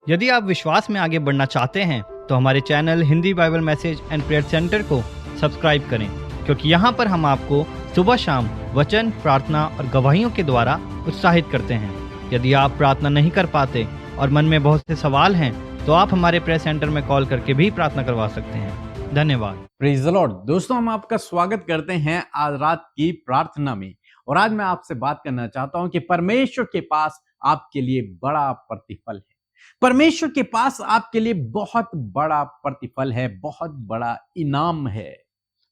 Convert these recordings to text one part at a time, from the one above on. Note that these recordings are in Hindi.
यदि आप विश्वास में आगे बढ़ना चाहते हैं तो हमारे channel Hindi Bible message and prayer centre को सब्सक्राइब करें, क्योंकि यहाँ पर हम आपको सुबह शाम वचन, प्रार्थना और गवाहियों के द्वारा उत्साहित करते हैं। यदि आप प्रार्थना नहीं कर पाते और मन में बहुत से सवाल हैं तो आप हमारे प्रेयर सेंटर में कॉल करके भी प्रार्थना करवा सकते हैं। धन्यवाद। Praise the Lord. दोस्तों, हम आपका स्वागत करते हैं आज रात की प्रार्थना में। और आज मैं आपसे बात करना चाहता हूं कि परमेश्वर के पास आपके लिए बड़ा प्रतिफल है। परमेश्वर के पास आपके लिए बहुत बड़ा प्रतिफल है, बहुत बड़ा इनाम है।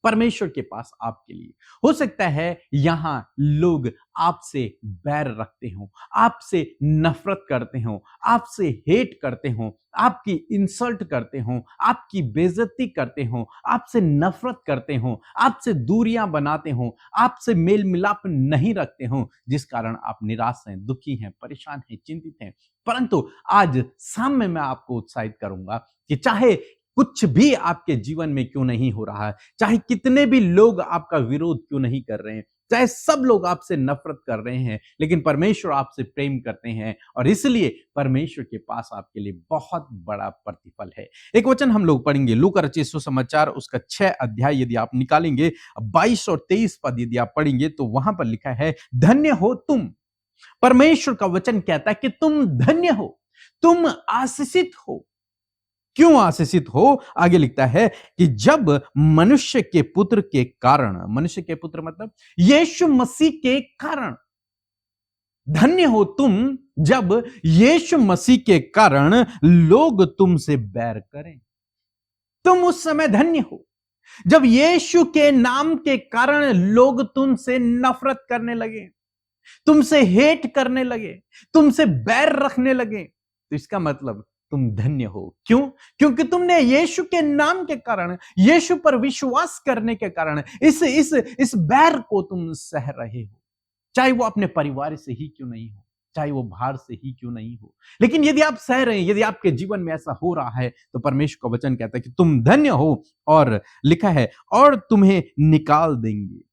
परमेश्वर के पास आपके लिए हो सकता है यहां लोग आपसे बैर रखते हो, आपसे नफरत करते हो, आपसे हेट करते हो, आपकी इंसल्ट करते हो, आपकी बेइज्जती करते हो, आपसे नफरत करते हो, आपसे दूरियां बनाते हो, आपसे मेल मिलाप नहीं रखते हो, जिस कारण आप निराश हैं, दुखी हैं, परेशान हैं, चिंतित हैं। परंतु आज शाम में मैं आपको उत्साहित करूंगा कि चाहे कुछ भी आपके जीवन में क्यों नहीं हो रहा है, चाहे कितने भी लोग आपका विरोध क्यों नहीं कर रहे हैं, चाहे सब लोग आपसे नफरत कर रहे हैं, लेकिन परमेश्वर आपसे प्रेम करते हैं और इसलिए परमेश्वर के पास आपके लिए बहुत बड़ा प्रतिफल है। एक वचन हम लोग पढ़ेंगे, लूका रचित सुसमाचार उसका 6 अध्याय यदि आप निकालेंगे 22 और 23 पद यदि आप पढ़ेंगे तो वहां पर लिखा है, धन्य हो तुम। परमेश्वर का वचन कहता है कि तुम धन्य हो, तुम आशीषित हो। क्यों आशीषित हो? आगे लिखता है कि जब मनुष्य के पुत्र के कारण, मनुष्य के पुत्र मतलब यीशु मसीह के कारण, धन्य हो तुम जब यीशु मसीह के कारण लोग तुमसे बैर करें। तुम उस समय धन्य हो जब यीशु के नाम के कारण लोग तुमसे नफरत करने लगे, तुमसे हेट करने लगे, तुमसे बैर रखने लगे। तो इसका मतलब तुम धन्य हो। क्यों? क्योंकि तुमने यीशु के नाम के कारण, यीशु पर विश्वास करने के कारण इस बैर को तुम सह रहे हो, चाहे वो अपने परिवार से ही क्यों नहीं हो, चाहे वो बाहर से ही क्यों नहीं हो। लेकिन यदि आप सह रहे हैं, यदि आपके जीवन में ऐसा हो रहा है, तो परमेश्वर का वचन कहता है कि तुम धन्य हो। और लिखा है, और तुम्हें निकाल देंगे।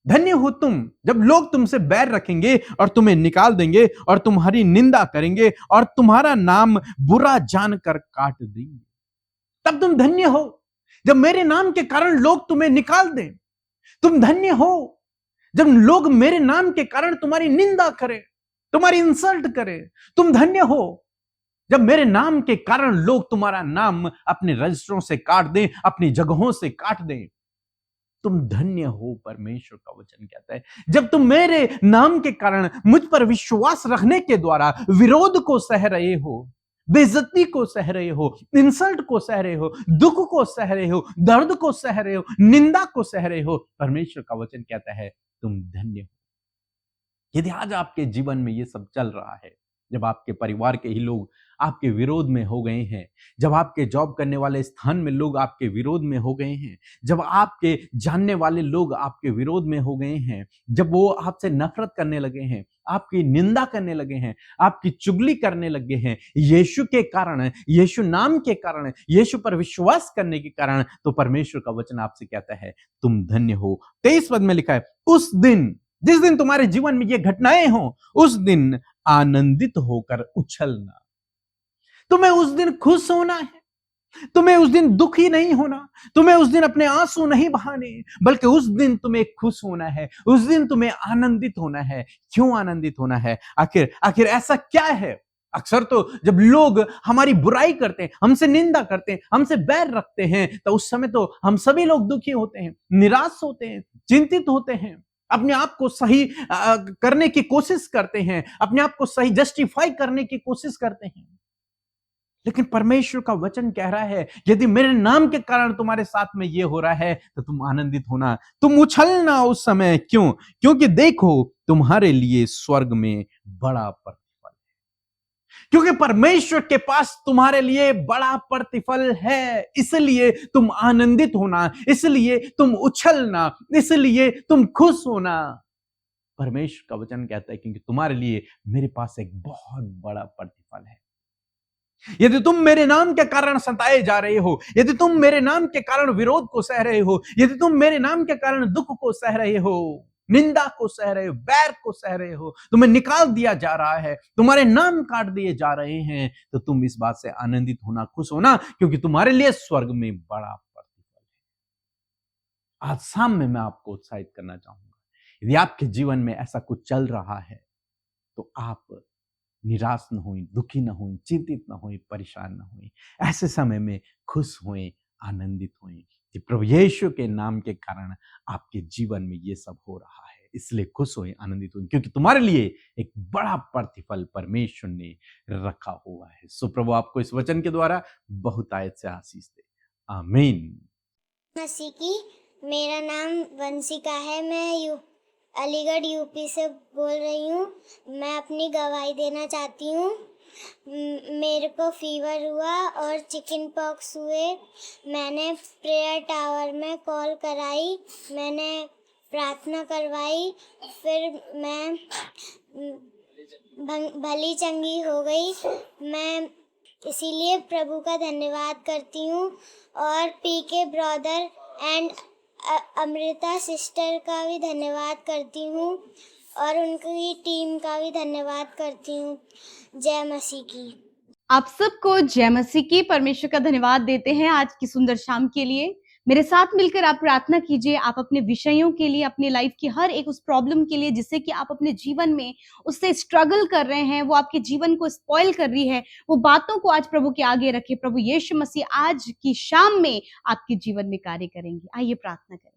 धन्य हो तुम जब लोग तुमसे बैर रखेंगे और तुम्हें निकाल देंगे और तुम्हारी निंदा करेंगे और तुम्हारा नाम बुरा जानकर काट देंगे। तब तुम धन्य हो जब मेरे नाम के कारण लोग तुम्हें निकाल दें। तुम धन्य हो जब लोग मेरे नाम के कारण तुम्हारी निंदा करें, तुम्हारी इंसल्ट करें। तुम धन्य हो जब मेरे नाम के कारण लोग तुम्हारा नाम अपने रजिस्टरों से काट दें, अपनी जगहों से काट दें। तुम धन्य हो, परमेश्वर का वचन कहता है, जब तुम मेरे नाम के कारण मुझ पर विश्वास रखने के द्वारा विरोध को सह रहे हो, बेइज्जती को सह रहे हो, इंसल्ट को सह रहे हो, दुख को सह रहे हो, दर्द को सह रहे हो, निंदा को सह रहे हो। परमेश्वर का वचन कहता है तुम धन्य हो। यदि आज आपके जीवन में ये सब चल रहा है, जब आपके परिवार के ही लोग आपके विरोध में हो गए हैं, जब आपके जॉब करने वाले स्थान में लोग आपके विरोध में हो गए हैं, जब आपके जानने वाले लोग आपके विरोध में हो गए हैं, जब वो आपसे नफरत करने लगे हैं, आपकी निंदा करने लगे हैं, आपकी चुगली करने लगे हैं, यीशु के कारण, यीशु नाम के कारण, यीशु पर विश्वास करने के कारण, तो परमेश्वर का वचन आपसे कहता है तुम धन्य हो। 23 पद में लिखा है, उस दिन, जिस दिन तुम्हारे जीवन में ये घटनाएं हो, उस दिन आनंदित होकर उछलना। तुम्हें उस दिन खुश होना है, तुम्हें उस दिन दुखी नहीं होना, तुम्हें उस दिन अपने आंसू नहीं बहाने, बल्कि उस दिन तुम्हें खुश होना है, उस दिन तुम्हें आनंदित होना है। क्यों आनंदित होना है? आखिर ऐसा क्या है? अक्सर तो जब लोग हमारी बुराई करते हैं, हमसे निंदा करते हैं, हमसे बैर रखते हैं, तो उस समय तो हम सभी लोग दुखी होते हैं, निराश होते हैं, चिंतित होते हैं, अपने आप को सही करने की कोशिश करते हैं, अपने आप को सही जस्टिफाई करने की कोशिश करते हैं। लेकिन परमेश्वर का वचन कह रहा है, यदि मेरे नाम के कारण तुम्हारे साथ में ये हो रहा है तो तुम आनंदित होना, तुम उछलना उस समय। क्यों? क्योंकि देखो तुम्हारे लिए स्वर्ग में बड़ा प्रतिफल है। क्योंकि परमेश्वर के पास तुम्हारे लिए बड़ा प्रतिफल है, इसलिए तुम आनंदित होना, इसलिए तुम उछलना, इसलिए तुम खुश होना। परमेश्वर का वचन कहता है क्योंकि तुम्हारे लिए मेरे पास एक बहुत बड़ा प्रतिफल है। यदि तुम मेरे नाम के कारण सताए जा रहे हो, यदि तुम मेरे नाम के कारण विरोध को सह रहे हो, यदि तुम मेरे नाम के कारण दुख को सह रहे हो, निंदा को सह रहे हो, बैर को सह रहे हो, तुम्हें निकाल दिया जा रहा है, तुम्हारे नाम काट दिए जा रहे हैं, तो तुम इस बात से आनंदित होना, खुश होना, क्योंकि तुम्हारे लिए स्वर्ग में बड़ा प्रतिफल है। आज शाम में मैं आपको उत्साहित करना चाहूंगा, यदि आपके जीवन में ऐसा कुछ चल रहा है तो आप निराश न हों, दुखी न हों, चिंतित न हों, परेशान न हों। ऐसे समय में खुश हों, आनंदित हों कि प्रभु यीशु के नाम के कारण आपके जीवन में ये सब हो रहा है। इसलिए खुश हों, आनंदित हों, क्योंकि तुम्हारे लिए एक बड़ा प्रतिफल परमेश्वर ने रखा हुआ है। सो प्रभु आपको इस वचन के द्वारा बहुत आयत से आशीष दे। आमीन। मसीह की, मेरा नाम वंशिका है। मैं अलीगढ़ यूपी से बोल रही हूँ। मैं अपनी गवाही देना चाहती हूँ। मेरे को फीवर हुआ और चिकन पॉक्स हुए। मैंने प्रेयर टावर में कॉल कराई, मैंने प्रार्थना करवाई, फिर मैं भली चंगी हो गई। मैं इसीलिए प्रभु का धन्यवाद करती हूँ और पीके ब्रदर एंड अमृता सिस्टर का भी धन्यवाद करती हूँ और उनकी टीम का भी धन्यवाद करती हूँ। जय मसीह की। आप सबको जय मसीह की। परमेश्वर का धन्यवाद देते हैं आज की सुंदर शाम के लिए। मेरे साथ मिलकर आप प्रार्थना कीजिए। आप अपने विषयों के लिए, अपने लाइफ की हर एक उस प्रॉब्लम के लिए जिससे कि आप अपने जीवन में उससे स्ट्रगल कर रहे हैं, वो आपके जीवन को स्पॉइल कर रही है, वो बातों को आज प्रभु के आगे रखे। प्रभु यीशु मसीह आज की शाम में आपके जीवन में कार्य करेंगे। आइए प्रार्थना करें।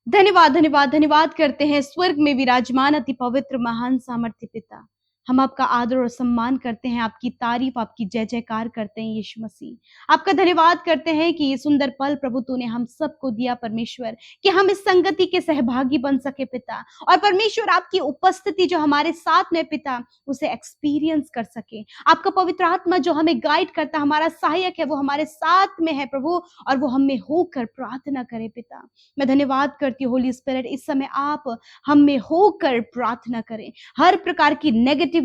धन्यवाद धन्यवाद धन्यवाद करते हैं स्वर्ग में विराजमान अति पवित्र महान सामर्थ्य पिता। हम आपका आदर और सम्मान करते हैं, आपकी तारीफ, आपकी जय जयकार करते हैं यीशु मसीह। आपका धन्यवाद करते हैं कि ये सुंदर पल प्रभु तूने हम सबको दिया परमेश्वर, कि हम इस संगति के सहभागी बन सके पिता। और परमेश्वर आपकी उपस्थिति जो हमारे साथ में पिता, उसे एक्सपीरियंस कर सके। आपका पवित्र आत्मा जो हमें गाइड करता, हमारा सहायक है, वो हमारे साथ में है प्रभु, और वो हमें होकर प्रार्थना करे पिता। मैं धन्यवाद करती हूँ होली स्पिरिट, इस समय आप हम में होकर प्रार्थना करें। हर प्रकार की नेगेटिविटी,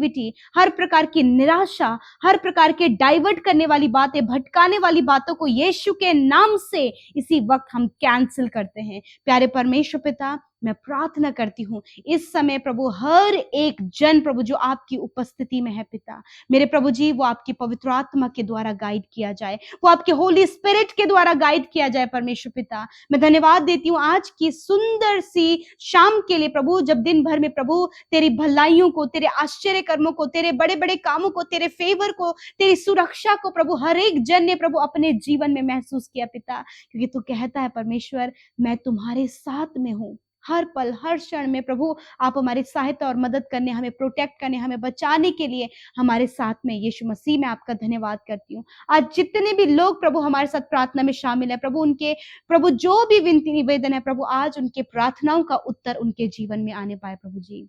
हर प्रकार की निराशा, हर प्रकार के डाइवर्ट करने वाली बातें, भटकाने वाली बातों को यीशु के नाम से इसी वक्त हम कैंसिल करते हैं। प्यारे परमेश्वर पिता, मैं प्रार्थना करती हूँ इस समय प्रभु हर एक जन प्रभु जो आपकी उपस्थिति में है पिता, मेरे प्रभु जी, वो आपकी पवित्र आत्मा के द्वारा गाइड किया जाए, वो आपके होली स्पिरिट के द्वारा गाइड किया जाए परमेश्वर पिता। मैं धन्यवाद देती हूँ आज की सुंदर सी शाम के लिए प्रभु, जब दिन भर में प्रभु तेरी भलाइयों को, तेरे आश्चर्य कर्मों को, तेरे बड़े बड़े कामों को, तेरे फेवर को, तेरी सुरक्षा को प्रभु हर एक जन ने प्रभु अपने जीवन में महसूस किया पिता। क्योंकि तू कहता है परमेश्वर, मैं तुम्हारे साथ में हूँ हर पल हर क्षण में प्रभु। आप हमारी सहायता और मदद करने, हमें प्रोटेक्ट करने, हमें बचाने के लिए हमारे साथ में यीशु मसीह में आपका धन्यवाद करती हूँ। आज जितने भी लोग प्रभु हमारे साथ प्रार्थना में शामिल है प्रभु, उनके प्रभु जो भी विनती निवेदन है प्रभु, आज उनके प्रार्थनाओं का उत्तर उनके जीवन में आने पाए प्रभु जी।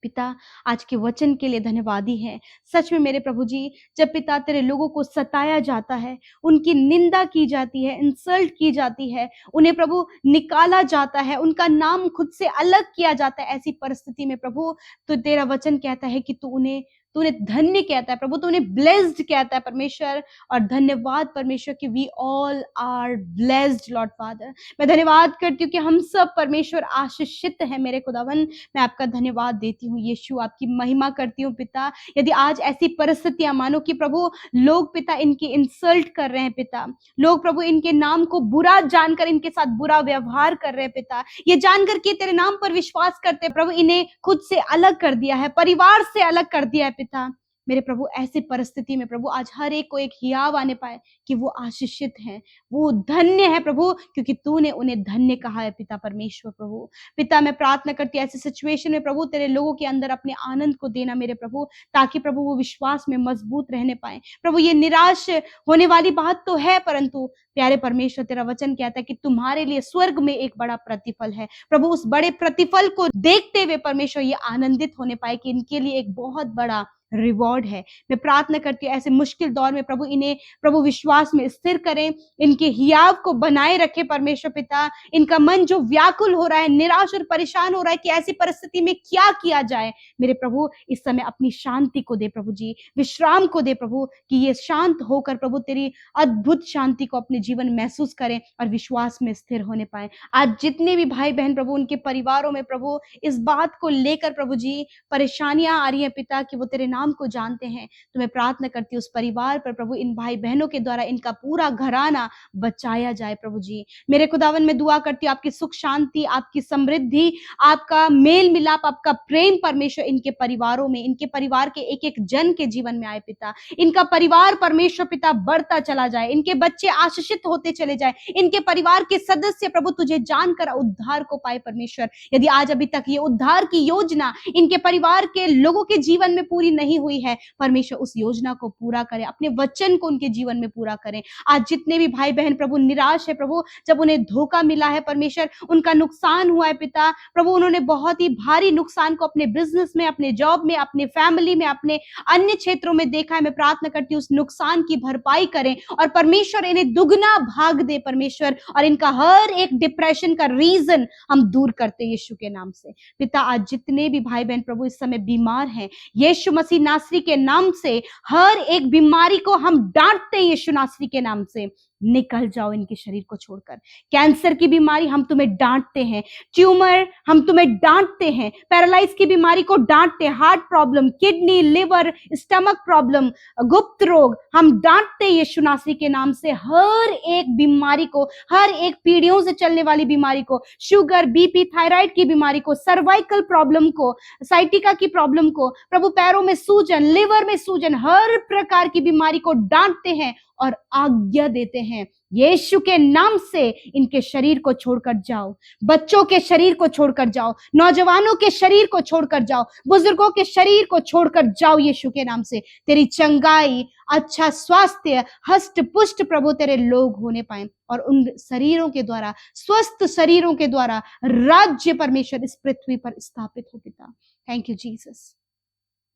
पिता, आज के वचन के लिए धन्यवादी है। सच में मेरे प्रभु जी, जब पिता तेरे लोगों को सताया जाता है, उनकी निंदा की जाती है, इंसल्ट की जाती है, उन्हें प्रभु निकाला जाता है, उनका नाम खुद से अलग किया जाता है, ऐसी परिस्थिति में प्रभु तो तेरा वचन कहता है कि तूने धन्य कहता है प्रभु, तूने ब्लेस्ड कहता है परमेश्वर। और धन्यवाद परमेश्वर कि we all are blessed lord father. मैं धन्यवाद करती हूँ कि हम सब परमेश्वर आशीषित है मेरे खुदावन। मैं आपका धन्यवाद देती हूँ यीशु, आपकी महिमा करती हूँ पिता। यदि आज ऐसी परिस्थितियां मानो कि प्रभु लोग पिता इनकी इंसल्ट कर रहे हैं पिता, लोग प्रभु इनके नाम को बुरा जानकर इनके साथ बुरा व्यवहार कर रहे हैं पिता, ये जानकर कि तेरे नाम पर विश्वास करते प्रभु इन्हें खुद से अलग कर दिया है, परिवार से अलग कर दिया है पिता। मेरे प्रभु ऐसी परिस्थिति में प्रभु आज हर एक को एक हियाव आने पाए कि वो आशीषित हैं, वो धन्य है प्रभु, क्योंकि तूने उन्हें धन्य कहा है पिता परमेश्वर। प्रभु पिता, मैं प्रार्थना करती हूँ ऐसी सिचुएशन में प्रभु तेरे लोगों के अंदर अपने आनंद को देना मेरे प्रभु, ताकि प्रभु वो विश्वास में मजबूत रहने पाए। प्रभु ये निराश होने वाली बात तो है, परंतु प्यारे परमेश्वर तेरा वचन कहता है कि तुम्हारे लिए स्वर्ग में एक बड़ा प्रतिफल है प्रभु। उस बड़े प्रतिफल को देखते हुए परमेश्वर ये आनंदित होने पाए कि इनके लिए एक बहुत बड़ा रिवॉर्ड है। मैं प्रार्थना करती हूँ ऐसे मुश्किल दौर में प्रभु इन्हें प्रभु विश्वास में स्थिर करें, इनके हियाव को बनाए रखे परमेश्वर पिता। इनका मन जो व्याकुल हो रहा है, निराश और परेशान हो रहा है कि ऐसी परिस्थिति में क्या किया जाए, मेरे प्रभु इस समय अपनी शांति को दे प्रभु जी, विश्राम को दे प्रभु, कि ये शांत होकर प्रभु तेरी अद्भुत शांति को अपने जीवन महसूस करें और विश्वास में स्थिर होने पाए। आज जितने भी भाई बहन प्रभु उनके परिवारों में प्रभु इस बात को लेकर प्रभु जी परेशानियां आ रही हैं पिता, कि वो तेरे नाम को जानते हैं, तो मैं प्रार्थना करती हूँ उस परिवार पर प्रभु, इन भाई बहनों के द्वारा इनका पूरा घराना बचाया जाए प्रभु जी। मेरे खुदावन में दुआ करती हूँ आपकी सुख शांति, आपकी समृद्धि, आपका मेल मिलाप, आपका प्रेम परमेश्वर इनके परिवारों में, इनके परिवार के एक एक जन के जीवन में आए पिता। इनका परिवार परमेश्वर पिता बढ़ता चला जाए, इनके बच्चे आशीषित होते चले जाए, इनके परिवार के सदस्य प्रभु तुझे जानकर उद्धार को पाए परमेश्वर। यदि आज अभी तक ये उद्धार की योजना इनके परिवार के लोगों के जीवन में पूरी नहीं हुई है, परमेश्वर उस योजना को पूरा करे, अपने वचन को उनके जीवन में पूरा करें। आज जितने भी भाई बहन प्रभु निराश है प्रभु, जब उन्हें धोखा मिला है परमेश्वर, उनका नुकसान हुआ है पिता प्रभु, उन्होंने बहुत ही भारी नुकसान को अपने बिजनेस में, अपने जॉब में, अपने फैमिली में, अपने अन्य क्षेत्रों में देखा है। मैं प्रार्थना करती हूँ उस नुकसान की भरपाई करें और परमेश्वर इन्हें दुगना भाग दे परमेश्वर, और इनका हर एक डिप्रेशन का रीजन हम दूर करते हैं यीशु के नाम से पिता। आज जितने भी भाई बहन प्रभु इस समय बीमार हैं, यीशु मसीह नासरी के नाम से हर एक बीमारी को हम डांटते हैं यीशु नासरी के नाम से, निकल जाओ इनके शरीर को छोड़कर। कैंसर की बीमारी हम तुम्हें डांटते हैं, ट्यूमर हम तुम्हें डांटते हैं, पैरालाइज की बीमारी को डांटते हैं, heart problem, kidney, liver, stomach problem, गुप्त रोग हम डांटते हैं यीशु नासरी के नाम से। हर एक बीमारी को, हर एक पीढ़ियों से चलने वाली बीमारी को, शुगर, बीपी, थायराइड की बीमारी को, सर्वाइकल प्रॉब्लम को, साइटिका की प्रॉब्लम को, प्रभु पैरों में सूजन, लिवर में सूजन, हर प्रकार की बीमारी को डांटते हैं और आज्ञा देते हैं यीशु के नाम से इनके शरीर को छोड़कर जाओ, बच्चों के शरीर को छोड़कर जाओ, नौजवानों के शरीर को छोड़कर जाओ, बुजुर्गों के शरीर को छोड़कर जाओ यीशु के नाम से। तेरी चंगाई, अच्छा स्वास्थ्य, हष्ट पुष्ट प्रभु तेरे लोग होने पाए, और उन शरीरों के द्वारा, स्वस्थ शरीरों के द्वारा राज्य परमेश्वर इस पृथ्वी पर स्थापित हो पिता। थैंक यू जीसस,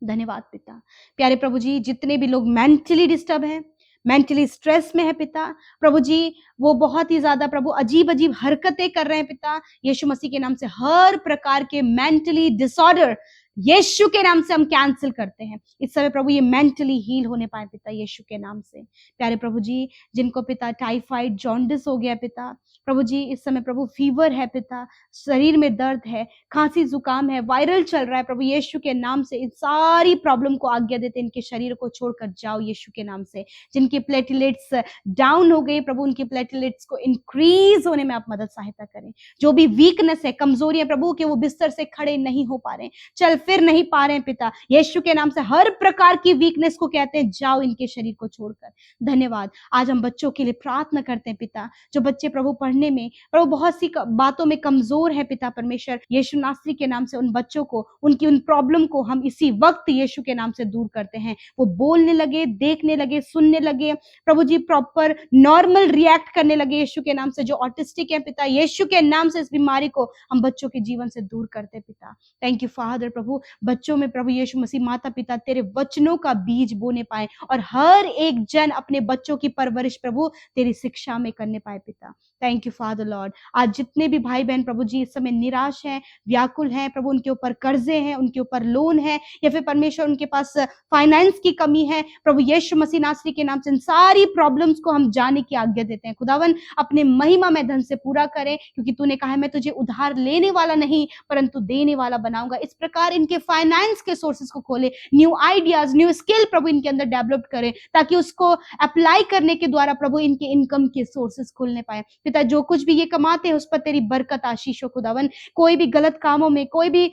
धन्यवाद पिता। प्यारे प्रभु जी, जितने भी लोग मेंटली डिस्टर्ब हैं, मेंटली स्ट्रेस में है पिता प्रभु जी, वो बहुत ही ज्यादा प्रभु अजीब अजीब हरकतें कर रहे हैं पिता, यीशु मसीह के नाम से हर प्रकार के मेंटली डिसऑर्डर यीशु के नाम से हम कैंसिल करते हैं इस समय प्रभु, ये मेंटली हील होने पाए पिता यीशु के नाम से। प्यारे प्रभु जी, जिनको पिता टाइफाइड, जॉन्डिस हो गया पिता प्रभु जी, इस समय प्रभु फीवर है पिता, शरीर में दर्द है, खांसी जुकाम है, वायरल चल रहा है प्रभु, यीशु के नाम से इन सारी प्रॉब्लम को आज्ञा देते इनके शरीर को छोड़कर जाओ यीशु के नाम से। जिनकी प्लेटलेट्स डाउन हो गई प्रभु, उनकी प्लेटलेट्स को इंक्रीज होने में आप मदद सहायता करें। जो भी वीकनेस है, कमजोरी है प्रभु, कि वो बिस्तर से खड़े नहीं हो पा रहे, चल फिर नहीं पा रहे हैं पिता, यीशु के नाम से हर प्रकार की वीकनेस को कहते हैं जाओ इनके शरीर को छोड़कर। धन्यवाद। आज हम बच्चों के लिए प्रार्थना करते हैं पिता, जो बच्चे प्रभु पढ़ने में प्रभु बहुत सी बातों में कमजोर है पिता परमेश्वर, यीशु नासरी के नाम से उन बच्चों को, उनकी उन प्रॉब्लम को हम इसी वक्त यीशु के नाम से दूर करते हैं। वो बोलने लगे, देखने लगे, सुनने लगे प्रभु जी, प्रॉपर नॉर्मल रिएक्ट करने लगे यीशु के नाम से। जो ऑटिस्टिक है पिता, यीशु के नाम से इस बीमारी को हम बच्चों के जीवन से दूर करते पिता। थैंक यू फादर प्रभु, बच्चों में प्रभु यीशु मसीह माता पिता तेरे वचनों का बीज बोने पाए, और हर एक जन अपने बच्चों की परवरिश प्रभु तेरी शिक्षा में करने पाए पिता। Thank you father Lord. आज जितने भी भाई बहन प्रभु जी इस समय निराश हैं, व्याकुल हैं प्रभु, उनके ऊपर कर्जे हैं, उनके ऊपर लोन है, या फिर परमेश्वर उनके पास फाइनेंस की कमी है प्रभु, यीशु मसीह नासरी के नाम से इन सारी प्रॉब्लम्स को हम जाने की आज्ञा देते हैं। खुदावन अपने महिमा में धन से पूरा करें, क्योंकि तूने कहा है मैं तुझे उधार लेने वाला नहीं परंतु देने वाला बनाऊंगा। इस प्रकार इनके फाइनेंस के सोर्सेस को खोले, न्यू आइडियाज, न्यू स्किल प्रभु इनके अंदर डेवलप करें, ताकि उसको अप्लाई करने के द्वारा प्रभु इनके इनकम के सोर्सेस खुलने पाए पिता। जो कुछ भी ये कमाते हैं उस पर तेरी बरकत आशीष हो खुदावन। कोई भी गलत कामों में, कोई भी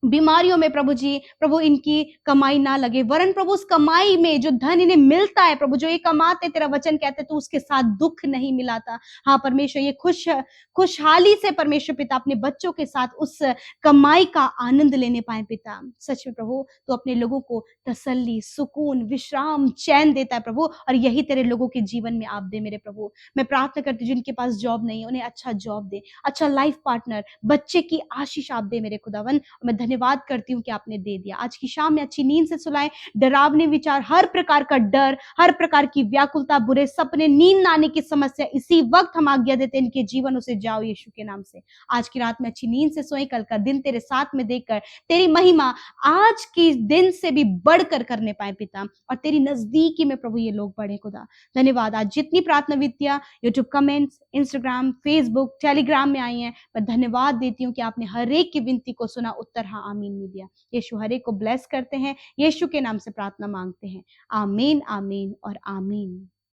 बीमारियों में प्रभु जी, प्रभु इनकी कमाई ना लगे, वरन प्रभु उस कमाई में जो धन इन्हें मिलता है प्रभु, जो ये कमाते, तेरा वचन कहते तो उसके साथ दुख नहीं मिलाता। हाँ परमेश्वर, ये खुशहाली से परमेश्वर पिता अपने बच्चों के साथ उस कमाई का आनंद लेने पाए पिता। सच में प्रभु तो अपने लोगों को तसल्ली, सुकून, विश्राम, चैन देता है प्रभु, और यही तेरे लोगों के जीवन में आप दे मेरे प्रभु। मैं प्रार्थना करती हूँ जिनके पास जॉब नहीं है उन्हें अच्छा जॉब दे, अच्छा लाइफ पार्टनर, बच्चे की आशीष आप दे मेरे खुदावन। मैं धन्यवाद करती हूँ कि आपने दे दिया। आज की शाम में अच्छी नींद से सुलाएं, डरावने विचार, हर प्रकार का डर, हर प्रकार की व्याकुलता, बुरे सपने, नींद न आने की समस्या, इसी वक्त हम आज्ञा देते हैं इनके जीवन से जाओ यीशु के नाम से। आज की रात में अच्छी नींद से सोएं, कल का दिन तेरे साथ में देखकर तेरी महिमा आज के दिन से भी बढ़कर करने पाए पिता, और तेरी नजदीकी में प्रभु ये लोग बढ़े खुदा। धन्यवाद। आज जितनी प्रार्थना विधियां YouTube comments, Instagram, Facebook, Telegram में आई हैं, मैं धन्यवाद देती हूँ कि आपने हर एक की विनती को सुना, उत्तर हाँ आमीन में दिया। यीशु हर एक को ब्लेस करते हैं, यीशु के नाम से प्रार्थना मांगते हैं। आमीन, आमीन और आमीन।